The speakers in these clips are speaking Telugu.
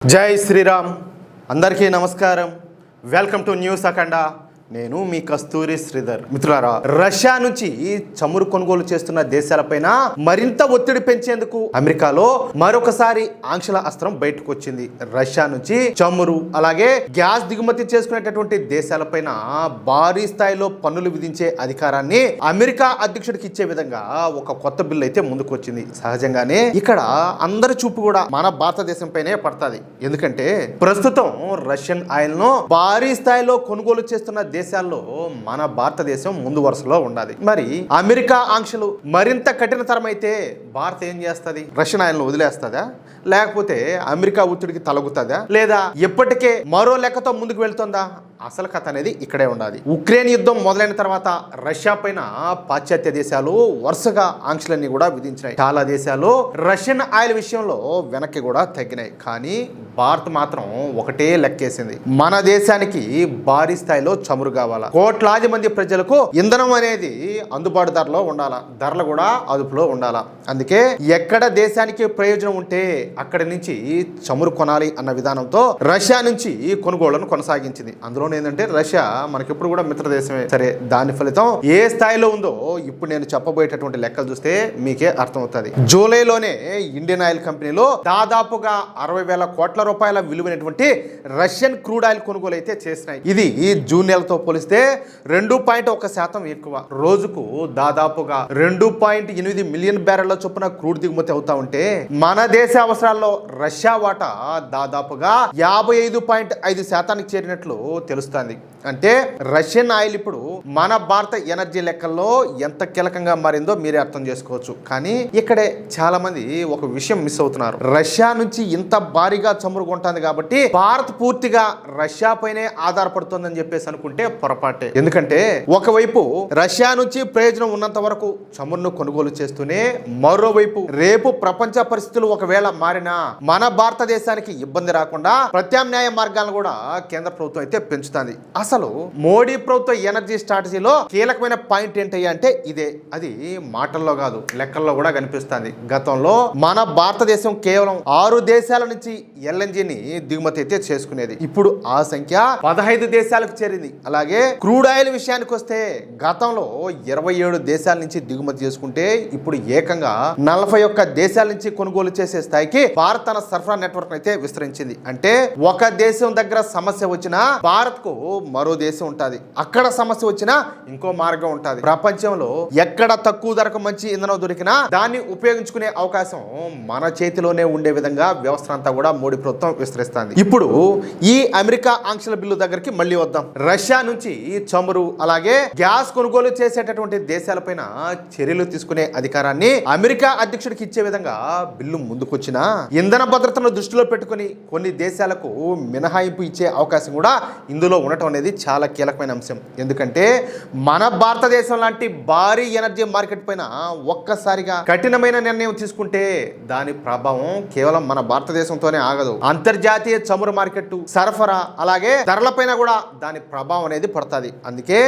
జై శ్రీరామ్. అందరికీ నమస్కారం. వెల్కమ్ టు న్యూస్ అఖండ. నేను మీ కస్తూరి శ్రీధర్. మిత్రులారా, రష్యా నుంచి చమురు కొనుగోలు చేస్తున్న దేశాలపైన మరింత ఒత్తిడి పెంచేందుకు అమెరికాలో మరొకసారి ఆంక్షల అస్త్రం బయటకు వచ్చింది. రష్యా నుంచి చమురు అలాగే గ్యాస్ దిగుమతి చేసుకునేటటువంటి దేశాలపైన భారీ స్థాయిలో పన్నులు విధించే అధికారాన్ని అమెరికా అధ్యక్షుడికి ఇచ్చే విధంగా ఒక కొత్త బిల్లు అయితే ముందుకు వచ్చింది. సహజంగానే ఇక్కడ అందరి చూపు కూడా మన భారతదేశం పైనే పడుతుంది. ఎందుకంటే ప్రస్తుతం రష్యన్ ఆయిల్ ను భారీ స్థాయిలో కొనుగోలు చేస్తున్న దేశాల్లో మన భారతదేశం ముందు వరుసలో ఉండాలి. మరి అమెరికా ఆంక్షలు మరింత కఠినతరం అయితే భారత్ ఏం చేస్తుంది? రష్యన్ ఆయిల్ ను వదిలేస్తుందా, లేకపోతే అమెరికా ఒత్తిడికి తలగుతుందా, లేదా ఇప్పటికే మరో లెక్కతో ముందుకు వెళ్తుందా? అసలు కథ అనేది ఇక్కడే ఉండాలి. ఉక్రెయిన్ యుద్ధం మొదలైన తర్వాత రష్యా పైన పాశ్చాత్య దేశాలు వరుసగా ఆంక్షలన్నీ కూడా విధించినాయి. చాలా దేశాలు రష్యన్ ఆయిల్ విషయంలో వెనక్కి కూడా తగ్గినాయి. కానీ భారత్ మాత్రం ఒకటే లెక్కేసింది, మన దేశానికి భారీ స్థాయిలో చమురు కావాలా, కోట్లాది మంది ప్రజలకు ఇంధనం అనేది అందుబాటు ధరలో ఉండాలా, ధరలు కూడా అదుపులో ఉండాలా. అందుకే ఎక్కడ దేశానికి ప్రయోజనం ఉంటే అక్కడి నుంచి చమురు కొనాలి అన్న విధానంతో రష్యా నుంచి కొనుగోళ్లను కొనసాగించింది. అందులో ఏంటంటే రష్యా మనకిప్పుడు కూడా మిత్ర దేశమే. సరే, దాని ఫలితం ఏ స్థాయిలో ఉందో ఇప్పుడు నేను చెప్పబోయేటటువంటి లెక్కలు చూస్తే మీకే అర్థమవుతుంది. జూలైలోనే ఇండియన్ ఆయిల్ కంపెనీలో దాదాపుగా 60,000 కోట్ల రూపాయల విలువైనటువంటి రష్యన్ క్రూడ్ ఆయిల్ కొనుగోలు అయితే చేసినాయి. ఇది జూన్ నెలతో పోలిస్తే 2.1% ఎక్కువ. రోజుకు దాదాపుగా 2.8 మిలియన్ బ్యారెళ్ల చొప్పున క్రూడ్ దిగుమతి అవుతా ఉంటే మన దేశ అవసరాల్లో రష్యా వాటా దాదాపుగా 55.5% చేరినట్లు తెలుస్తుంది. అంటే రష్యన్ ఆయిల్ ఇప్పుడు మన భారత ఎనర్జీ లెక్కల్లో ఎంత కీలకంగా మారిందో మీరే అర్థం చేసుకోవచ్చు. కానీ ఇక్కడే చాలా మంది ఒక విషయం మిస్ అవుతున్నారు. రష్యా నుంచి ఇంత భారీగా చమురు కొంటుంది కాబట్టి భారత్ పూర్తిగా రష్యా పైనే ఆధారపడుతుందని చెప్పేసి అనుకుంటే పొరపాటే. ఎందుకంటే ఒకవైపు రష్యా నుంచి ప్రయోజనం ఉన్నంత వరకు చమురును కొనుగోలు చేస్తూనే, మరోవైపు రేపు ప్రపంచ పరిస్థితులు ఒకవేళ మారినా మన భారతదేశానికి ఇబ్బంది రాకుండా ప్రత్యామ్నాయ మార్గాలను కూడా కేంద్ర ప్రభుత్వం అయితే పెంచుతుంది. అసలు మోడీ ప్రభుత్వ ఎనర్జీ స్ట్రాటజీలో కీలకమైన పాయింట్ ఏంటయ్యా అంటే ఇదే. అది మాటల్లో కాదు, లెక్కల్లో కూడా కనిపిస్తుంది. గతంలో మన భారతదేశం కేవలం 6 దేశాల నుంచి ఎల్ఎన్జీని దిగుమతి అయితే చేసుకునేది. ఇప్పుడు ఆ సంఖ్య 15 దేశాలకు చేరింది. అలాగే క్రూడ్ ఆయిల్ విషయానికి వస్తే గతంలో 27 దేశాల నుంచి దిగుమతి చేసుకుంటే ఇప్పుడు ఏకంగా 41 దేశాల నుంచి కొనుగోలు చేసే స్థాయికి భారత్ తన సరఫరా నెట్వర్క్ అయితే విస్తరించింది. అంటే ఒక దేశం దగ్గర సమస్య వచ్చినా భారత్ కు మరో దేశం ఉంటుంది, అక్కడ సమస్య వచ్చినా ఇంకో మార్గం ఉంటుంది. ప్రపంచంలో ఎక్కడ తక్కువ ధరకు మంచి ఇంధనం దొరికినా దాన్ని ఉపయోగించుకునే అవకాశం మన చేతిలోనే ఉండే విధంగా వ్యవస్థ అంతా కూడా మోడీ ప్రభుత్వం విస్తరిస్తుంది. ఇప్పుడు ఈ అమెరికా ఆంక్షల బిల్లు దగ్గరికి మళ్ళీ వద్దాం. రష్యా నుంచి చమురు అలాగే గ్యాస్ కొనుగోలు చేసేటటువంటి దేశాలపైన చర్యలు తీసుకునే అధికారాన్ని అమెరికా అధ్యక్షుడికి ఇచ్చే విధంగా బిల్లు ముందుకొచ్చినా ఇంధన భద్రతను దృష్టిలో పెట్టుకుని కొన్ని దేశాలకు మినహాయింపు ఇచ్చే అవకాశం కూడా ఇందులో ఉండటం అనేది చాలా కీలకమైన అంశం. ఎందుకంటే మన భారతదేశం లాంటి భారీ ఎనర్జీ మార్కెట్ పైన ఒక్కసారిగా కఠినమైన నిర్ణయం తీసుకుంటే దాని ప్రభావం కేవలం మన భారతదేశంతోనే ఆగదు. అంతర్జాతీయ చమురు మార్కెట్ సరఫరా అలాగే ధరలపైన కూడా దాని ప్రభావం అనేది పడుతుంది. అందుకే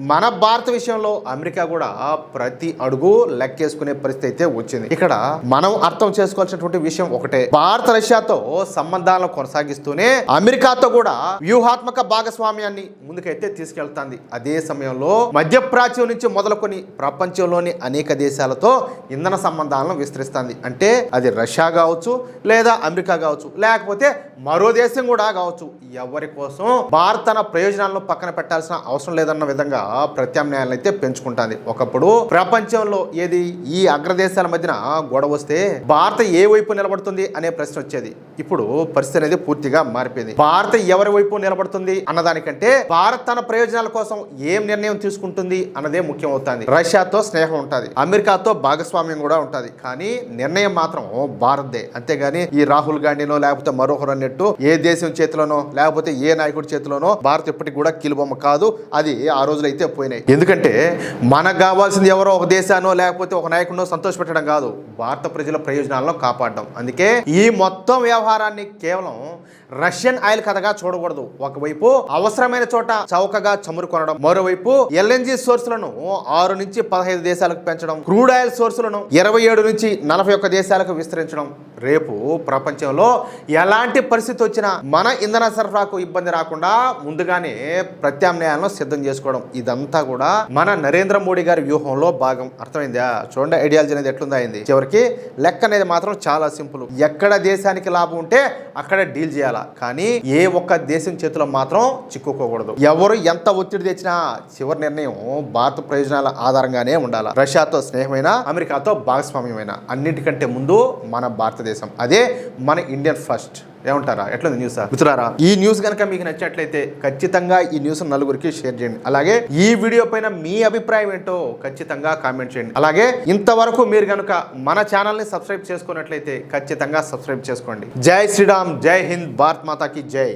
మన భారత విషయంలో అమెరికా కూడా ప్రతి అడుగు లెక్కేసుకునే పరిస్థితి అయితే వచ్చింది. ఇక్కడ మనం అర్థం చేసుకోవాల్సినటువంటి విషయం ఒకటే, భారత రష్యాతో సంబంధాలను కొనసాగిస్తూనే అమెరికాతో కూడా వ్యూహాత్మక భాగస్వామ్యాన్ని ముందుకైతే తీసుకెళ్తుంది. అదే సమయంలో మధ్యప్రాచ్యం నుంచి మొదలుకొని ప్రపంచంలోని అనేక దేశాలతో ఇంధన సంబంధాలను విస్తరిస్తుంది. అంటే అది రష్యా కావచ్చు, లేదా అమెరికా కావచ్చు, లేకపోతే మరో దేశం కూడా కావచ్చు. ఎవరి కోసం భారత్ తన ప్రయోజనాలను పక్కన పెట్టాల్సిన అవసరం లేదన్న విధంగా ప్రత్యామ్నాయాలను అయితే పెంచుకుంటుంది. ఒకప్పుడు ప్రపంచంలో ఏది ఈ అగ్రదేశాల మధ్యన గొడవ వస్తే భారత్ ఏ వైపు నిలబడుతుంది అనే ప్రశ్న వచ్చేది. ఇప్పుడు పరిస్థితి అనేది పూర్తిగా మారిపోయింది. భారత్ ఎవరి వైపు నిలబడుతుంది అన్నదానికంటే భారత్ తన ప్రయోజనాల కోసం ఏం నిర్ణయం తీసుకుంటుంది అన్నదే ముఖ్యం అవుతుంది. రష్యాతో స్నేహం ఉంటుంది, అమెరికాతో భాగస్వామ్యం కూడా ఉంటుంది, కానీ నిర్ణయం మాత్రం భారత్దే. అంతేగాని ఈ రాహుల్ గాంధీనో లేకపోతే మరొకరు అన్నట్టు ఏ దేశం చేతిలోనో లేకపోతే ఏ నాయకుడి చేతిలోనో భారత్ ఎప్పటికి కూడా కీలుబొమ్మ కాదు. అది ఆ రోజులో అయితే పోయినాయి. ఎందుకంటే మనకు కావాల్సింది ఎవరో ఒక దేశానో లేకపోతే ఒక నాయకుడినో సంతోషపెట్టడం కాదు, భారత ప్రజల ప్రయోజనాలను కాపాడడం. అందుకే ఈ మొత్తం వ్యవహారాన్ని కేవలం రష్యన్ ఆయిల్ కథగా చూడకూడదు. ఒకవైపు అవసరమైన చోట చౌకగా చమురు కొనడం, మరోవైపు ఎల్ఎన్జి సోర్సులను 6 నుంచి 15 దేశాలకు పెంచడం, క్రూడ్ ఆయిల్ సోర్సులను 27 నుంచి 41 దేశాలకు విస్తరించడం. రేపు ప్రపంచంలో ఎలాంటి పరిస్థితి వచ్చినా మన ఇంధన సరఫరాకు ఇబ్బంది రాకుండా ముందుగానే ప్రత్యామ్నాయాలను సిద్ధం చేసుకోవడం. ఇదంతా కూడా మన నరేంద్ర మోడీ గారి వ్యూహంలో భాగం. అర్థమైందా? చూడండి ఐడియాలజీ అనేది ఎట్లుందా అయింది. చివరికి లెక్క అనేది మాత్రం చాలా సింపుల్. ఎక్కడ దేశానికి లాభం ఉంటే అక్కడ డీల్ చేయాలి, కానీ ఏ ఒక్క దేశం చేతిలో మాత్రం చిక్కుకోకూడదు. ఎవరు ఎంత ఒత్తిడి తెచ్చినా చివరి నిర్ణయం భారత ప్రయోజనాల ఆధారంగానే ఉండాలి. రష్యాతో స్నేహమైన, అమెరికాతో భాగస్వామ్యమైన, అన్నిటికంటే ముందు మన భారతదేశం. అదే మన ఇండియన్ ఫస్ట్. ఏమంటారా? ఎట్లుంది న్యూస్ మిత్రులారా? ఈ న్యూస్ కనుక మీకు నచ్చినట్లయితే ఖచ్చితంగా ఈ న్యూస్ నలుగురికి షేర్ చేయండి. అలాగే ఈ వీడియో పైన మీ అభిప్రాయం ఏంటో ఖచ్చితంగా కామెంట్ చేయండి. అలాగే ఇంతవరకు మీరు కనుక మన ఛానల్ని సబ్స్క్రైబ్ చేసుకున్నట్లయితే ఖచ్చితంగా సబ్స్క్రైబ్ చేసుకోండి. జై శ్రీరామ్, జై హింద్, భారత్ మాతాకి జై.